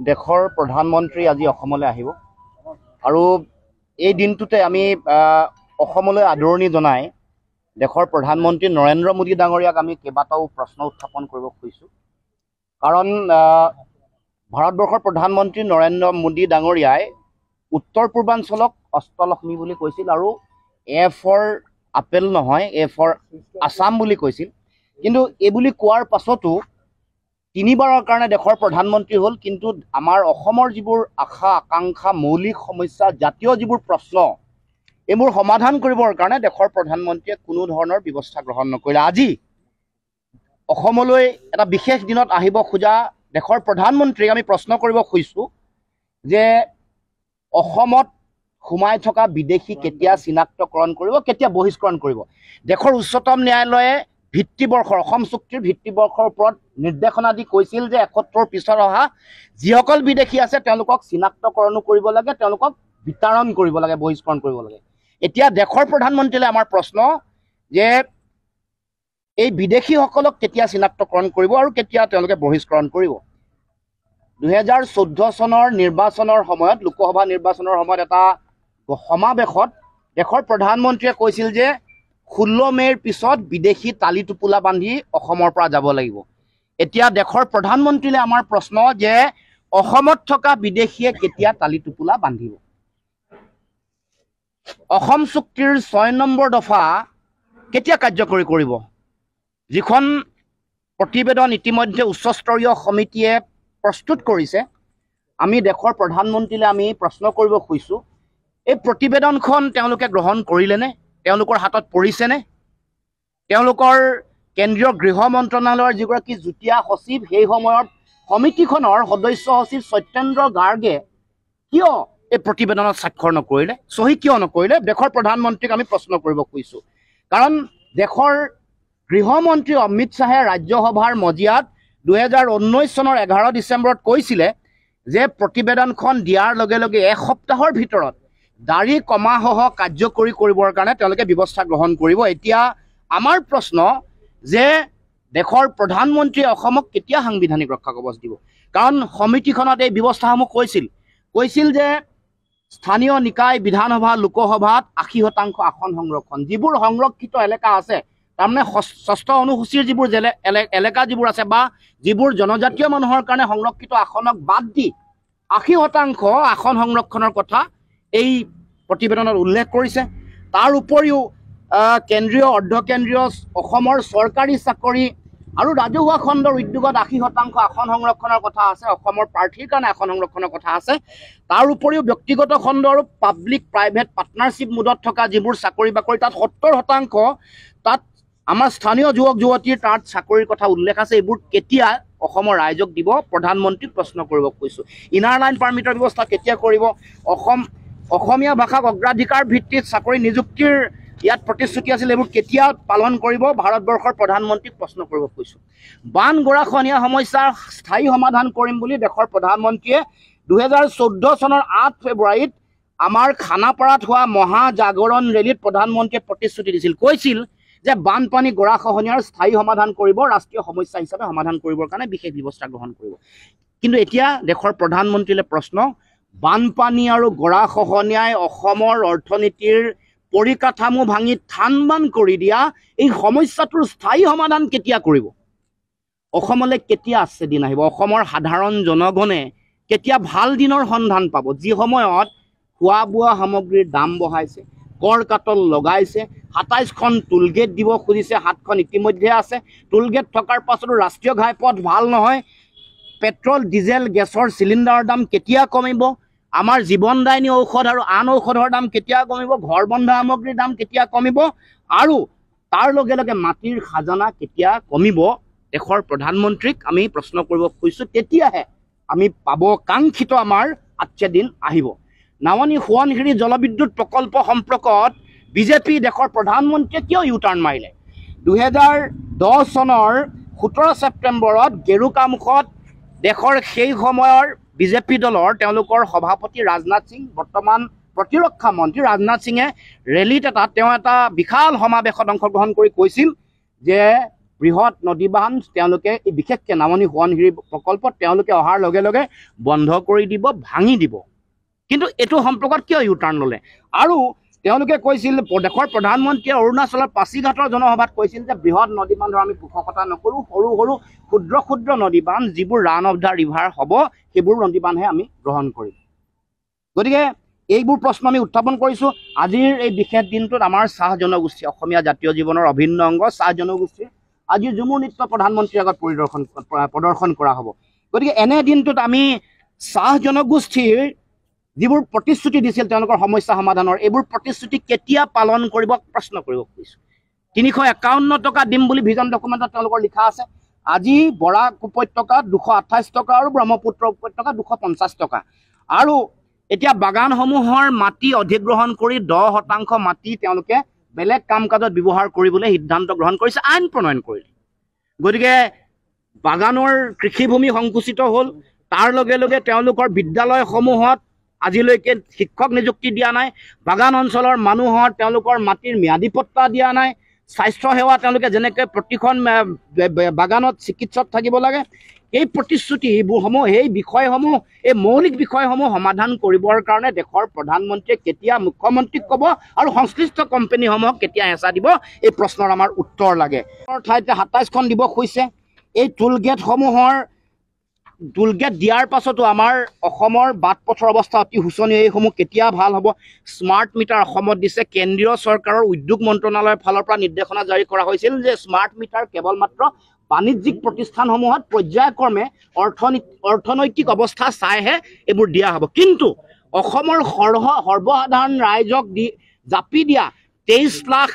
দেশৰ প্ৰধানমন্ত্ৰী আজি অসমলৈ আহিব আৰু এই দিনটোতে আমি অসমলৈ আদৰণি জনাই দেশৰ প্ৰধানমন্ত্ৰী নৰেন্দ্ৰ মোদী ডাঙৰীয়াক আমি কেইবাটাও প্ৰশ্ন উত্থাপন কৰিব খুজিছোঁ। কাৰণ ভাৰতবৰ্ষৰ প্ৰধানমন্ত্ৰী নৰেন্দ্ৰ মোদী ডাঙৰীয়াই উত্তৰ পূৰ্বাঞ্চলক অষ্টলক্ষ্মী বুলি কৈছিল আৰু এ ফৰ আপেল নহয়, এ ফৰ আছাম বুলি কৈছিল। কিন্তু এই বুলি কোৱাৰ পাছতো তিনিবাৰৰ কাৰণে দেশৰ প্ৰধানমন্ত্ৰী হ'ল, কিন্তু আমাৰ অসমৰ যিবোৰ আশা আকাংক্ষা, মৌলিক সমস্যা, জাতীয় যিবোৰ প্ৰশ্ন, এইবোৰ সমাধান কৰিবৰ কাৰণে দেশৰ প্ৰধানমন্ত্ৰীয়ে কোনো ধৰণৰ ব্যৱস্থা গ্ৰহণ নকৰিলে। আজি অসমলৈ এটা বিশেষ দিনত আহিব খোজা দেশৰ প্ৰধানমন্ত্ৰীক আমি প্ৰশ্ন কৰিব খুজিছোঁ যে অসমত সোমাই থকা বিদেশী কেতিয়া চিনাক্তকৰণ কৰিব, কেতিয়া বহিষ্কৰণ কৰিব। দেশৰ উচ্চতম ন্যায়ালয়ে ভিত্তিবৰ্ষৰ অসম চুক্তিৰ ভিত্তিবৰ্ষৰ ওপৰত নিৰ্দেশনা দি কৈছিল যে ৭১ পিছত অহা যিসকল বিদেশী আছে তেওঁলোকক চিনাক্তকৰণো কৰিব লাগে, তেওঁলোকক বিতৰণ কৰিব লাগে, বহিষ্কৰণ কৰিব লাগে। এতিয়া দেশৰ প্ৰধানমন্ত্ৰীলৈ আমাৰ প্ৰশ্ন যে এই বিদেশীসকলক কেতিয়া চিনাক্তকৰণ কৰিব আৰু কেতিয়া তেওঁলোকে বহিষ্কৰণ কৰিব। ২০১৪ চনৰ নিৰ্বাচনৰ সময়ত, লোকসভা নিৰ্বাচনৰ সময়ত এটা সমাৱেশত দেশৰ প্ৰধানমন্ত্ৰীয়ে কৈছিল যে ১৬ মে'ৰ পিছত বিদেশী তালি টোপোলা বান্ধি অসমৰ পৰা যাব লাগিব। এতিয়া দেশৰ প্ৰধানমন্ত্ৰীলৈ আমাৰ প্ৰশ্ন যে অসমত থকা বিদেশীয়ে কেতিয়া তালি টোপোলা বান্ধিব। অসম চুক্তিৰ ৬ নম্বৰ দফা কেতিয়া কাৰ্যকৰী কৰিব। যিখন প্ৰতিবেদন ইতিমধ্যে উচ্চস্তৰীয় সমিতিয়ে প্ৰস্তুত কৰিছে, আমি দেশৰ প্ৰধানমন্ত্ৰীলৈ আমি প্ৰশ্ন কৰিব খুজিছোঁ, এই প্ৰতিবেদনখন তেওঁলোকে গ্ৰহণ কৰিলেনে, তেওঁলোকৰ হাতত পৰিছেনে। তেওঁলোকৰ কেন্দ্ৰীয় গৃহ মন্ত্ৰণালয়ৰ যিগৰাকী যুটীয়া সচিব, সেই সময়ত সমিতিখনৰ সদস্য সচিব সত্যেন্দ্ৰ গাৰ্গে কিয় এই প্ৰতিবেদনত স্বাক্ষৰ নকৰিলে, চহী কিয় নকৰিলে, দেশৰ প্ৰধানমন্ত্ৰীক আমি প্ৰশ্ন কৰিব খুজিছোঁ। কাৰণ দেশৰ গৃহমন্ত্ৰী অমিত শ্বাহে ৰাজ্যসভাৰ মজিয়াত ২০১৯ চনৰ ১১ ডিচেম্বৰত কৈছিলে যে প্ৰতিবেদনখন দিয়াৰ লগে লগে এসপ্তাহৰ ভিতৰত দাড়ি কমাসহ কাৰ্যকৰী কৰিবৰ কাৰণে তেওঁলোকে ব্যৱস্থা গ্ৰহণ কৰিব। এতিয়া আমাৰ প্ৰশ্ন যে দেশৰ প্ৰধানমন্ত্ৰীয়ে অসমক কেতিয়া সাংবিধানিক ৰক্ষা কৱচ দিব। কাৰণ সমিতিখনত এই ব্যৱস্থাসমূহ কৈছিল যে স্থানীয় নিকায়, বিধানসভা, লোকসভাত ৮০% আসন সংৰক্ষণ, যিবোৰ সংৰক্ষিত এলেকা আছে, তাৰমানে ষষ্ঠ অনুসূচীৰ যিবোৰ এলেকা যিবোৰ আছে বা যিবোৰ জনজাতীয় মানুহৰ কাৰণে সংৰক্ষিত আসনক বাদ দি ৮০% আসন সংৰক্ষণৰ কথা এই প্ৰতিবেদনত উল্লেখ কৰিছে। তাৰ উপৰিও কেন্দ্ৰীয়, অৰ্ধকেন্দ্ৰীয়, অসমৰ চৰকাৰী চাকৰি আৰু ৰাজহুৱা খণ্ডৰ উদ্যোগত ৮০% আসন সংৰক্ষণৰ কথা আছে, অসমৰ প্ৰাৰ্থীৰ কাৰণে আসন সংৰক্ষণৰ কথা আছে। তাৰ উপৰিও ব্যক্তিগত খণ্ড আৰু পাব্লিক প্ৰাইভেট পাৰ্টনাৰশ্বিপ মোডত থকা যিবোৰ চাকৰি বাকৰি, তাত ৭০%, তাত আমাৰ স্থানীয় যুৱক যুৱতীৰ তাত চাকৰিৰ কথা উল্লেখ আছে। এইবোৰ কেতিয়া অসমৰ ৰাইজক দিব, প্ৰধানমন্ত্ৰীক প্ৰশ্ন কৰিব কৈছোঁ। ইনাৰ লাইন পাৰ্মিটৰ ব্যৱস্থা কেতিয়া কৰিব, অসমীয়া ভাষাক অগ্ৰাধিকাৰ ভিত্তিত চাকৰি নিযুক্তিৰ ইয়াত প্ৰতিশ্ৰুতি আছিল, এইবোৰ কেতিয়া পালন কৰিব, ভাৰতবৰ্ষৰ প্ৰধানমন্ত্ৰীক প্ৰশ্ন কৰিব কৈছোঁ। বান গৰাখহনীয়া সমস্যাৰ স্থায়ী সমাধান কৰিম বুলি দেশৰ প্ৰধানমন্ত্ৰীয়ে ২০১৪ চনৰ ৮ ফেব্ৰুৱাৰীত আমাৰ খানাপাৰাত হোৱা মহাজাগৰণ ৰেলীত প্ৰধানমন্ত্ৰীয়ে প্ৰতিশ্ৰুতি দিছিল, কৈছিল যে বানপানী গৰাখহনীয়াৰ স্থায়ী সমাধান কৰিব, ৰাষ্ট্ৰীয় সমস্যা হিচাপে সমাধান কৰিবৰ কাৰণে বিশেষ ব্যৱস্থা গ্ৰহণ কৰিব। কিন্তু এতিয়া দেশৰ প্ৰধানমন্ত্ৰীলৈ প্ৰশ্ন, বানপানী আৰু গৰাখহনীয়াই অসমৰ অৰ্থনীতিৰ পৰিকাঠামো ভাঙি থান বান কৰি দিয়া এই সমস্যাটোৰ স্থায়ী সমাধান কেতিয়া কৰিব। অসমলৈ কেতিয়া আছে দিন আহিব, অসমৰ সাধাৰণ জনগণে কেতিয়া ভাল দিনৰ সন্ধান পাব, যি সময়ত খোৱা বোৱা সামগ্ৰীৰ দাম বঢ়াইছে, কৰ কাটল লগাইছে, ২৭খন টোলগেট দিব খুজিছে, ৭খন ইতিমধ্যে আছে। টোলগেট থকাৰ পাছতো ৰাষ্ট্ৰীয় ঘাইপথ ভাল নহয়, পেট্ৰল ডিজেল গেছৰ চিলিণ্ডাৰৰ দাম কেতিয়া কমিব, আমাৰ জীৱনদায়িনী ঔষধ আৰু আন ঔষধৰ দাম কেতিয়া কমিব, ঘৰ বন্ধা সামগ্ৰীৰ দাম কেতিয়া কমিব, আৰু তাৰ লগে লগে মাটিৰ খাজানা কেতিয়া কমিব। দেশৰ প্ৰধানমন্ত্ৰীক আমি প্ৰশ্ন কৰিব খুজিছোঁ, তেতিয়াহে আমি পাব কাংক্ষিত আমাৰ আচ্ছা দিন আহিব। নামনি সোৱণশিৰি জলবিদ্যুৎ প্ৰকল্প সম্পৰ্কত বিজেপি দেশৰ প্ৰধানমন্ত্ৰীয়ে কিয় ইউটাৰ্ণ মাৰিলে। ২০১০ চনৰ ১৭ ছেপ্টেম্বৰত গেৰুকামুখত দেশৰ সেই সময়ৰ বিজেপি দলৰ তেওঁলোকৰ সভাপতি ৰাজনাথ সিং, বৰ্তমান প্ৰতিৰক্ষা মন্ত্ৰী ৰাজনাথ সিঙে ৰেলীত তেওঁ এটা বিশাল সমাৱেশত অংশগ্ৰহণ কৰি কৈছিল যে বৃহৎ নদী বান্ধ তেওঁলোকে বিশেষকৈ নামনি সোৱণশিৰি প্ৰকল্পত তেওঁলোকে অহাৰ লগে লগে বন্ধ কৰি দিব, ভাঙি দিব। কিন্তু এইটো সম্পৰ্কত কিয় ইউটাৰ্ণ ল'লে? আৰু তেওঁলোকে কৈছিল, দেশৰ প্ৰধানমন্ত্ৰীয়ে অৰুণাচলৰ পাছিঘাটৰ জনসভাত কৈছিল যে বৃহৎ নদী বান্ধৰ আমি পোষকতা নকৰোঁ, সৰু সৰু ক্ষুদ্ৰ ক্ষুদ্ৰ নদী বান্ধ যিবোৰ ৰান অফ দ্য ৰিভাৰ হ'ব সেইবোৰ নদী বান্ধহে আমি গ্ৰহণ কৰিম। গতিকে এইবোৰ প্ৰশ্ন আমি উত্থাপন কৰিছোঁ। আজিৰ এই বিশেষ দিনটোত আমাৰ চাহ জনগোষ্ঠী, অসমীয়া জাতীয় জীৱনৰ অভিন্ন অংগ চাহ জনগোষ্ঠীৰ আজি ঝুমুৰ নৃত্য প্ৰধানমন্ত্ৰীৰ আগত প্ৰদৰ্শন কৰা হ'ব। গতিকে এনে দিনটোত আমি চাহ জনগোষ্ঠীৰ যিবোৰ প্ৰতিশ্ৰুতি দিছিল তেওঁলোকৰ সমস্যা সমাধানৰ, এইবোৰ প্ৰতিশ্ৰুতি কেতিয়া পালন কৰিব প্ৰশ্ন কৰিব খুজিছোঁ। 351 টকা দিম বুলি ভিজন ডকুমেণ্টত তেওঁলোকৰ লিখা আছে। আজি বৰাক উপত্যকাত 228 টকা আৰু ব্ৰহ্মপুত্ৰ উপত্যকাত 250 টকা। আৰু এতিয়া বাগানসমূহৰ মাটি অধিগ্ৰহণ কৰি 10% মাটি তেওঁলোকে বেলেগ কাম কাজত ব্যৱহাৰ কৰিবলৈ সিদ্ধান্ত গ্ৰহণ কৰিছে, আইন প্ৰণয়ন কৰিলে। গতিকে বাগানৰ কৃষিভূমি সংকুচিত হ'ল। তাৰ লগে লগে তেওঁলোকৰ বিদ্যালয়সমূহত আজিলৈকে শিক্ষক নিযুক্তি দিয়া নাই। বাগান অঞ্চলৰ মানুহৰ তেওঁলোকৰ মাটিৰ ম্যাদী পট্টা দিয়া নাই। স্বাস্থ্যসেৱা তেওঁলোকে যেনেকৈ প্ৰতিখন বাগানত চিকিৎসক থাকিব লাগে, এই প্ৰতিশ্ৰুতিসমূহ, এই বিষয়সমূহ, এই মৌলিক বিষয়সমূহ সমাধান কৰিবৰ কাৰণে দেশৰ প্ৰধানমন্ত্ৰীয়ে কেতিয়া মুখ্যমন্ত্ৰীক ক'ব আৰু সংশ্লিষ্ট কোম্পানীসমূহক কেতিয়া হেঁচা দিব, এই প্ৰশ্নৰ আমাৰ উত্তৰ লাগে। ঠাইতে 27খন দিৱস হৈছে। এই টোলগেট দিয়াৰ পাছতো আমাৰ অসমৰ বাট পথৰ অৱস্থা অতি শোচনীয়। এইসমূহ কেতিয়া ভাল হ'ব? স্মাৰ্ট মিটাৰ অসমত দিছে। কেন্দ্ৰীয় চৰকাৰৰ উদ্যোগ মন্ত্ৰণালয়ৰ ফালৰ পৰা নিৰ্দেশনা জাৰি কৰা হৈছিল যে স্মাৰ্ট মিটাৰ কেৱল মাত্ৰ বাণিজ্যিক প্ৰতিষ্ঠানসমূহত পৰ্যায়ক্ৰমে অৰ্থনৈতিক অৱস্থা চাইহে এইবোৰ দিয়া হ'ব। কিন্তু অসমৰ সৰ্বসাধাৰণ ৰাইজক জাপি দিয়া 23 লাখ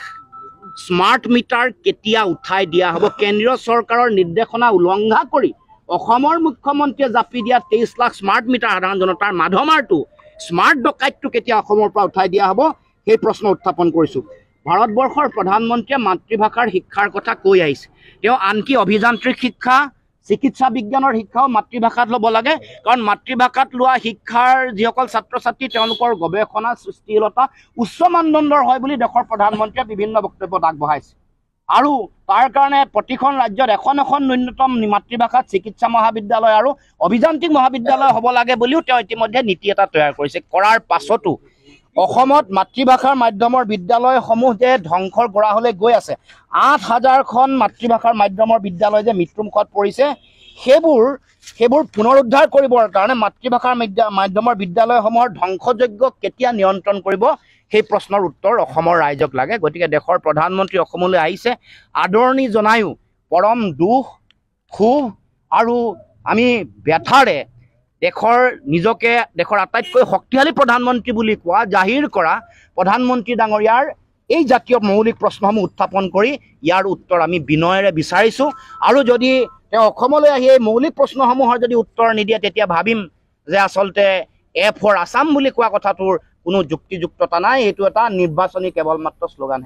স্মাৰ্ট মিটাৰ কেতিয়া উঠাই দিয়া হ'ব? কেন্দ্ৰীয় চৰকাৰৰ নিৰ্দেশনা উলংঘা কৰি অসমৰ মুখ্যমন্ত্ৰীয়ে জাপি দিয়া 23 লাখ স্মাৰ্ট মিটাৰ সাধাৰণ জনতাৰ মাধমাৰটো, স্মাৰ্ট ডকাইতটো কেতিয়া অসমৰ পৰা উঠাই দিয়া হ'ব, সেই প্ৰশ্ন উত্থাপন কৰিছোঁ। ভাৰতবৰ্ষৰ প্ৰধানমন্ত্ৰীয়ে মাতৃভাষাৰ শিক্ষাৰ কথা কৈ আহিছে। তেওঁ আনকি অভিযান্ত্ৰিক শিক্ষা, চিকিৎসা বিজ্ঞানৰ শিক্ষাও মাতৃভাষাত ল'ব লাগে। কাৰণ মাতৃভাষাত লোৱা শিক্ষাৰ যিসকল ছাত্ৰ ছাত্ৰী তেওঁলোকৰ গৱেষণা সৃষ্টিশীলতা উচ্চ মানদণ্ডৰ হয় বুলি দেশৰ প্ৰধানমন্ত্ৰীয়ে বিভিন্ন বক্তব্যত আগবঢ়াইছে। আৰু তাৰ কাৰণে প্ৰতিখন ৰাজ্যত এখন ন্যূনতম মাতৃভাষাত চিকিৎসা মহাবিদ্যালয় আৰু অভিযান্ত্ৰিক মহাবিদ্যালয় হ'ব লাগে বুলিও তেওঁ ইতিমধ্যে নীতি এটা তৈয়াৰ কৰিছে। কৰাৰ পাছতো অসমত মাতৃভাষাৰ মাধ্যমৰ বিদ্যালয়সমূহ যে ধ্বংসৰ গৰাহলৈ গৈ আছে, 8000খন মাতৃভাষাৰ মাধ্যমৰ বিদ্যালয় যে মৃত্যুমুখত পৰিছে, সেইবোৰ পুনৰুদ্ধাৰ কৰিবৰ কাৰণে মাতৃভাষাৰ মাধ্যমৰ বিদ্যালয়সমূহৰ ধ্বংসযজ্ঞ কেতিয়া নিয়ন্ত্ৰণ কৰিব, সেই প্ৰশ্নৰ উত্তৰ অসমৰ ৰাইজক লাগে। গতিকে দেশৰ প্ৰধানমন্ত্ৰী অসমলৈ আহিছে, আদৰণি জনায়ো পৰম দুখ, ক্ষোভ আৰু আমি ব্যথাৰে নিজকে দেশৰ আটাইতকৈ শক্তিশালী প্ৰধানমন্ত্ৰী বুলি কোৱা জাহিৰ কৰা প্ৰধানমন্ত্ৰী ডাঙৰীয়াৰ এই জাতীয় মৌলিক প্ৰশ্নসমূহ উত্থাপন কৰি ইয়াৰ উত্তৰ আমি বিনয়েৰে বিচাৰিছোঁ। আৰু যদি তেওঁ অসমলৈ আহি এই মৌলিক প্ৰশ্নসমূহৰ যদি উত্তৰ নিদিয়ে, তেতিয়া ভাবিম যে আচলতে এ ফৰ আছাম বুলি কোৱা কথাটোৰ কোনো যুক্তিযুক্ততা নাই। এইটো এটা নিৰ্বাচনী কেৱল মাত্ৰ শ্লোগানহে।